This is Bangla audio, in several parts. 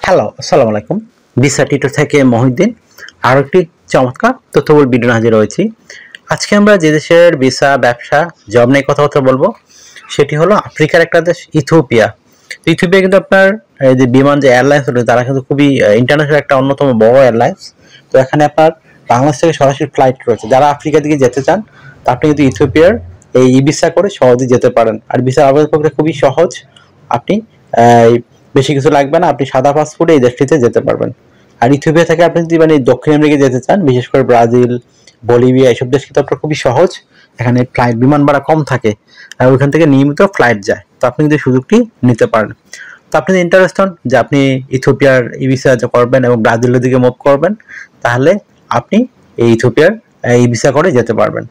হ্যালো, আসসালামু আলাইকুম। ভিসা টিউটর থেকে মহিউদ্দিন আরও একটি চমৎকার তথ্যবহুল ভিডিও হাজির হয়েছি। আজকে আমরা যে দেশের ভিসা, ব্যবসা, জব নিয়ে কথাবার্তা বলবো সেটি হলো আফ্রিকার একটা দেশ ইথিওপিয়া। ইথিওপিয়া কিন্তু আপনার এই যে বিমান যে এয়ারলাইন্স রয়েছে তারা কিন্তু খুবই ইন্টারন্যাশনাল একটা অন্যতম বড় এয়ারলাইন্স। তো এখানে আপনার বাংলাদেশ থেকে সরাসরি ফ্লাইট রয়েছে। যারা আফ্রিকার দিকে যেতে চান তা আপনি কিন্তু ইথিওপিয়ার এই ভিসা করে সহজেই যেতে পারেন। আর ভিসার আবেদন প্রক্রিয়া খুবই সহজ। আপনি বেশি কিছু লাগবে না, আপনি সাদা পাসপোর্টে এই দেশটিতে যেতে পারবেন। আর ইথিওপিয়া থেকে আপনি যদি মানে দক্ষিণ আমেরিকা যেতে চান, বিশেষ করে ব্রাজিল, বলিভিয়া এইসব দেশ কিন্তু আপনার খুবই সহজ। এখানে ফ্লাইট বিমান ভাড়া কম থাকে আর ওইখান থেকে নিয়মিত ফ্লাইট যায়। তো আপনি কিন্তু সুযোগটি নিতে পারেন। তো আপনি ইন্টারেস্ট হন যে আপনি ইথিওপিয়ার ই ভিসা করবেন এবং ব্রাজিলের দিকে মুভ করবেন, তাহলে আপনি এই ইথিওপিয়ার এই ভিসা করে যেতে পারবেন।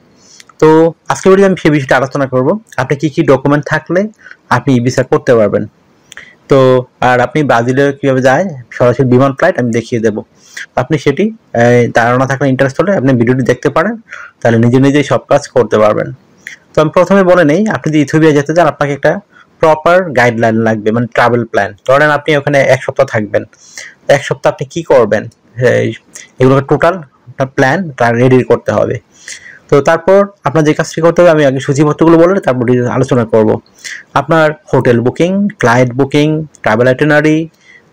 তো আজকে ভিডিও আমি সেই বিষয়টা আলোচনা করব, আপনি কি কি ডকুমেন্ট থাকলে আপনি ই ভিসা করতে পারবেন। তো আর আপনি ব্রাজিলে কিভাবে যায় সরাসরি বিমান ফ্লাইট আমি দেখিয়ে দেব। আপনি সেটি ধারণা থাকলে, ইন্টারেস্ট হলে আপনি ভিডিওটি দেখতে পারেন, তাহলে নিজে নিজেই সব কাজ করতে পারবেন। তো আমি প্রথমে বলে নেই, আপনি যদি ইথিওপিয়া যেতে চান আপনাকে একটা প্রপার গাইডলাইন লাগবে, মানে ট্রাভেল প্ল্যান। ধরেন আপনি ওখানে 1 সপ্তাহ থাকবেন, 1 সপ্তাহ আপনি কি করবেন এগুলো টোটাল আপনার প্ল্যান রেডি করতে হবে। তো তারপর আপনার যে কাজটি করতে হবে আমি আগে সূচিপত্রগুলো বলে তারপর আলোচনা করব। আপনার hotel booking, flight booking, travel itinerary,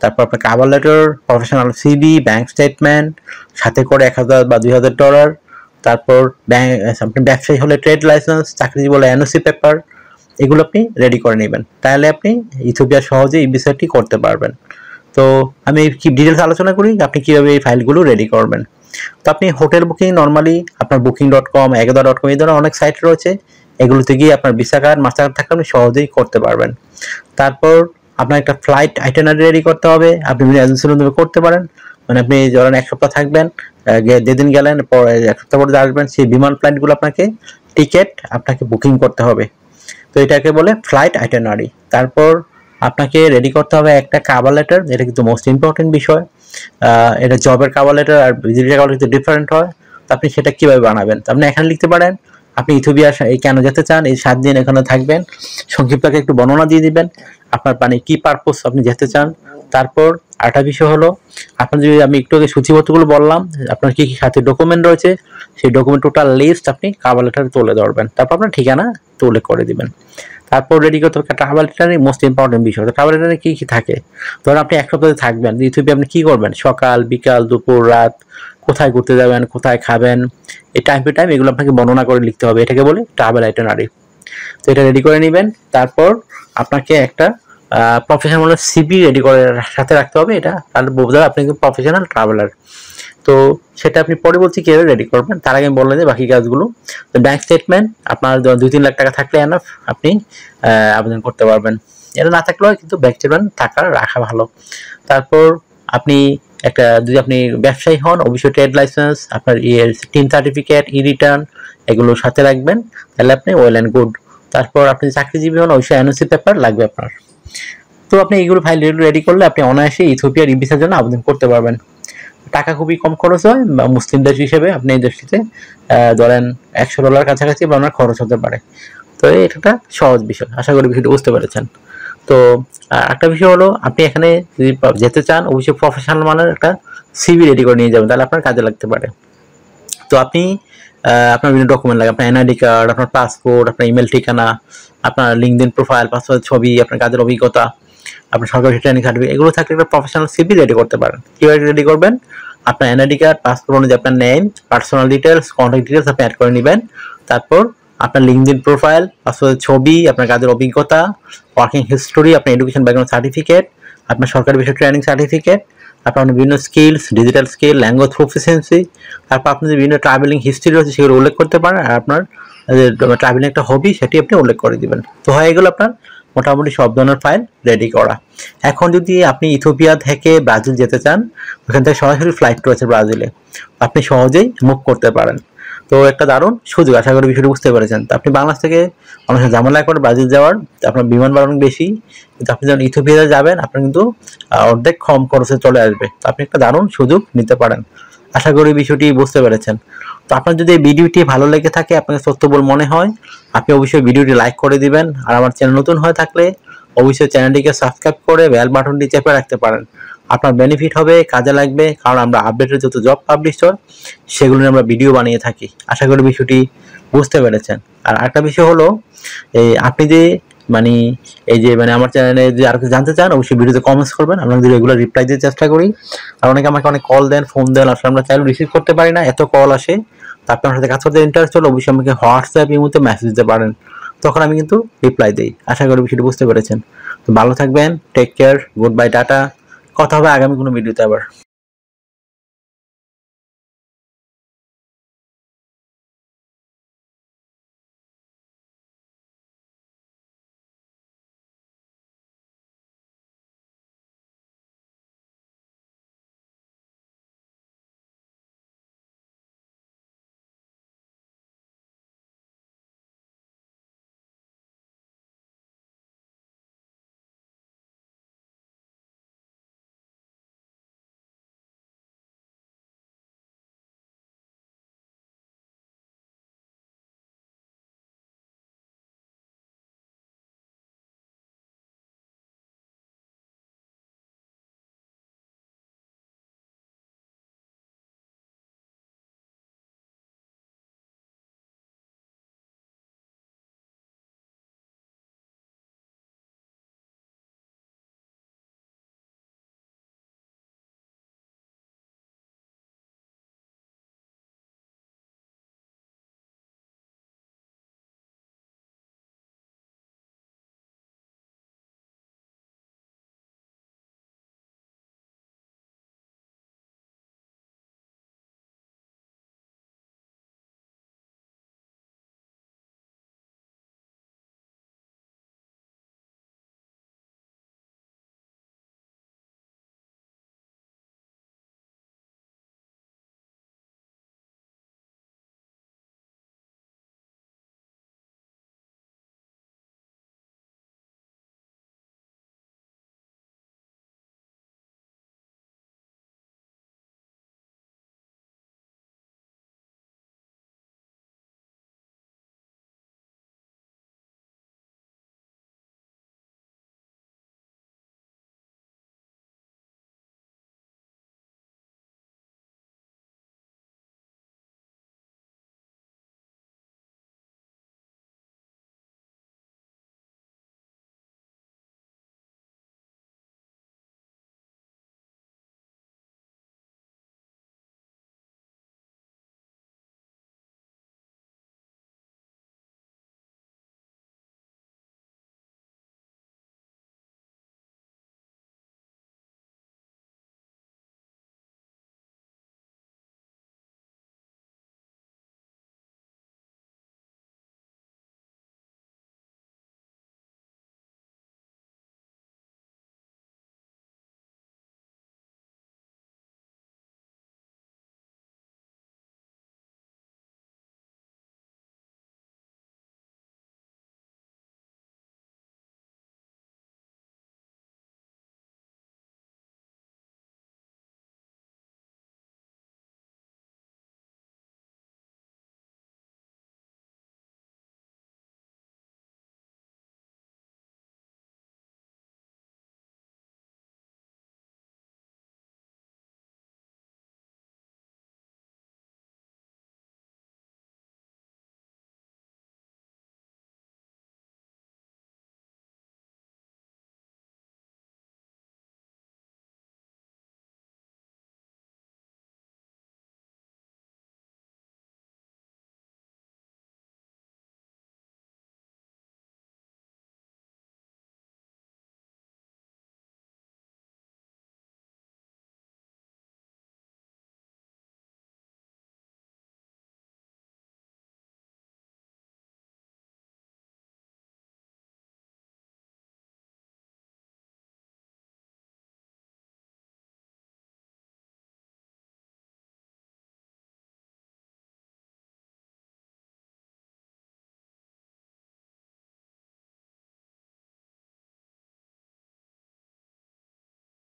তারপর আপনার cover letter, professional CV, bank statement, সাথে করে $1000 বা $2000। তারপর আপনি ব্যবসায়ী হলে ট্রেড লাইসেন্স, চাকরিজীবী হলে এনওসি পেপার, এগুলো আপনি রেডি করে নেবেন। তাহলে আপনি ইথিওপিয়া সহজে এই বিষয়টি করতে পারবেন। তো আমি কি ডিটেলস আলোচনা করি আপনি কীভাবে এই ফাইলগুলো রেডি করবেন। তো আপনি হোটেল বুকিং নর্মালি আপনার booking.com, agada.com এই ধরনের অনেক সাইট রয়েছে, এগুলোতে গিয়ে আপনার ভিসা কার্ড, মাস্টার কার্ড থাকলে আপনি সহজেই করতে পারবেন। তারপর আপনার একটা ফ্লাইট আইটিনারি রেডি করতে হবে, আপনি এজেন্সির মাধ্যমে করতে পারেন। মানে আপনি ধরেন 1 সপ্তাহ থাকবেন, যেদিন গেলেন পরে 1 সপ্তাহ পরে আসবেন, সেই বিমান ফ্লাইটগুলো আপনাকে টিকিট আপনাকে বুকিং করতে হবে। তো এটাকে বলে ফ্লাইট আইটিনারি। তারপর আপনাকে রেডি করতে হবে একটা কভার লেটার, এটা কিন্তু মোস্ট ইম্পর্টেন্ট বিষয়। এটা জবের কভার লেটার আর ভিজিটের কভার লেটার ডিফারেন্ট হয়। তো আপনি সেটা কিভাবে বানাবেন, তো আপনি এখানে লিখতে পারেন আপনি ইথিওপিয়া কেন যেতে চান, এই 7 দিন এখানে থাকবেন, সংক্ষিপ্তকে একটু বর্ণনা দিয়ে দিবেন আপনার মানে কি পারপোজ আপনি যেতে চান। তারপর আরেকটা বিষয় হলো আপনার যদি আমি একটু আগে সূচিপত্রগুলো বললাম আপনার কি কি সাথে ডকুমেন্ট রয়েছে, সেই ডকুমেন্ট টোটাল লিস্ট আপনি কভার লেটারে তুলে ধরবেন। তারপর আপনার ঠিকানা তুলে করে দিবেন। তারপর রেডি করতে হবে ট্রাভেল লেটারে, মোস্ট ইম্পর্টেন্ট বিষয়। ট্রাভেল লেটারে কি কি থাকে, ধরুন আপনি 1 সপ্তাহ থাকবেন ইথিওপিয়া, আপনি কি করবেন, সকাল, বিকাল, দুপুর, রাত, কোথায় ঘুরতে যাবেন, কোথায় খাবেন, এই টাইম টু টাইম এগুলো আপনাকে বর্ণনা করে লিখতে হবে। এটাকে বলে ট্রাভেল আইটিনারি। তো এটা রেডি করে নেবেন। তারপর আপনাকে একটা প্রফেশনাল সিভি রেডি করে সাথে রাখতে হবে, এটা তাহলে বোঝা যাবে আপনি কিন্তু প্রফেশনাল ট্রাভেলার। তো সেটা আপনি পরে বলছি কীভাবে রেডি করবেন, তার আগে আমি বললাম যে বাকি কাজগুলো। তো ব্যাংক স্টেটমেন্ট আপনার 2-3 লাখ টাকা থাকলে এনাফ, আপনি আবেদন করতে পারবেন। এটা না থাকলেও কিন্তু ব্যাংক স্টেটমেন্ট রাখা ভালো। তারপর আপনি একটা যদি আপনি ব্যবসায়ী হন অবশ্যই ট্রেড লাইসেন্স, আপনার টিন সার্টিফিকেট, রিটার্ন এগুলোর সাথে রাখবেন, তাহলে আপনি ওয়েল অ্যান্ড গুড। তারপর আপনি চাকরিজীবী হন অবশ্যই এনওসি পেপার লাগবে আপনার। তো আপনি এইগুলো ফাইল রেডি করলে আপনি অনায়াসে ইথিওপিয়ার ই ভিসার জন্য আবেদন করতে পারবেন। টাকা খুবই কম খরচ হয়, বা মুসলিম দেশ হিসেবে আপনি এই দেশটিতে ধরেন $100 কাছাকাছি বা আপনার খরচ হতে পারে। তো এটা একটা সহজ বিষয়, আশা করি বিষয়টা বুঝতে পেরেছেন। তো একটা বিষয় হলো আপনি এখানে যদি যেতে চান অবশ্যই প্রফেশনাল মানের একটা সিভি রেডি করে নিয়ে যাবেন, তাহলে আপনার কাজে লাগতে পারে। তো আপনি আপনার বিভিন্ন ডকুমেন্ট লাগে, আপনার এনআইডি কার্ড, আপনার পাসপোর্ট, আপনার ইমেল ঠিকানা, আপনার লিঙ্কডইন প্রোফাইল, পাসওয়ার্ড ছবি, আপনার কাজের অভিজ্ঞতা, আপনার সরকারি ট্রেনিং সার্টিফিকেট, এগুলো থাকলে একটা প্রফেশনাল সিভি রেডি করতে পারেন। কীভাবে রেডি করবেন, আপনার এনআইডি কার্ড, পাসপোর্ট অনুযায়ী আপনার name, personal details, contact details আপনি অ্যাড করে নেবেন। তারপর আপনার লিঙ্কডইন প্রোফাইল, পাসওয়ার্ড ছবি, আপনার কাজের অভিজ্ঞতা, ওয়ার্কিং হিস্টোরি, আপনার এডুকেশন ব্যাকগ্রাউন্ড সার্টিফিকেট, আপনার সরকারি বিষয় ট্রেনিং সার্টিফিকেট, আপনার বিভিন্ন skills, digital skill, language proficiency, তারপর আপনার বিভিন্ন ট্রাভেলিং হিস্ট্রি রয়েছে সেগুলো উল্লেখ করতে পারেন। আর আপনার ট্রাভেলিং একটা হবি সেটি আপনি উল্লেখ করে দিবেন। তো হয়ে গেল আপনার মোটামুটি সব ধরনের ফাইল রেডি করা। এখন যদি আপনি ইথিওপিয়া থেকে ব্রাজিল যেতে চান, ওখান থেকে সরাসরি ফ্লাইট রয়েছে ব্রাজিলে, আপনি সহজেই মুভ করতে পারেন। তো একটা দারুণ সুযোগ, আশা করি বিষয়টা বুঝতে পেরেছেন। তো আপনি বাংলাদেশ থেকে অনেক ঝামেলা করে ব্রাজিল যাওয়ার, আপনার বিমান ভাড়া অনেক বেশি, কিন্তু আপনি যখন ইথিওপিয়া যাবেন আপনার কিন্তু অর্ধেক কম খরচে চলে আসবে। তো আপনি একটা দারুণ সুযোগ নিতে পারেন, আশা করি বিষয়টি বুঝতে পেরেছেন। তো আপনার যদি এই ভিডিওটি ভালো লেগে থাকে, আপনাকে তথ্যবহুল মনে হয়, আপনি অবশ্যই ভিডিওটি লাইক করে দিবেন। আর আমার চ্যানেল নতুন হয়ে থাকলে অবশ্যই চ্যানেলটিকে সাবস্ক্রাইব করে বেল বাটনটি চেপে রাখতে পারেন, আপনার বেনিফিট হবে, কাজে লাগবে, কারণ আমরা আপডেটের যত জব পাবলিশ হয় সেগুলো নিয়ে আমরা ভিডিও বানিয়ে থাকি। আশা করি বিষয়টি বুঝতে পেরেছেন। আর একটা বিষয় হলো আপনি যে এই যে আমার চ্যানেলে যে আর কিছু জানতে চান অবশ্যই ভিডিওতে কমেন্টস করবেন, আমরা যদি রেগুলার রিপ্লাই দিতে চেষ্টা করি। আর অনেকে আমাকে অনেক কল দেন, ফোন দেন, আসলে আমরা চাইলেও রিসিভ করতে পারি না, এত কল আসে। তো আপনার সাথে কাজ করতে ইন্টারেস্ট হলে অবশ্যই আমাকে হোয়াটসঅ্যাপ ইমোতে মেসেজ দিতে পারেন, তখন আমি কিন্তু রিপ্লাই দিই। আশা করি বিষয়টি বুঝতে পেরেছেন। তো ভালো থাকবেন, take care, good bye, tata. কথা হবে আগামী কোনো ভিডিওতে আবার।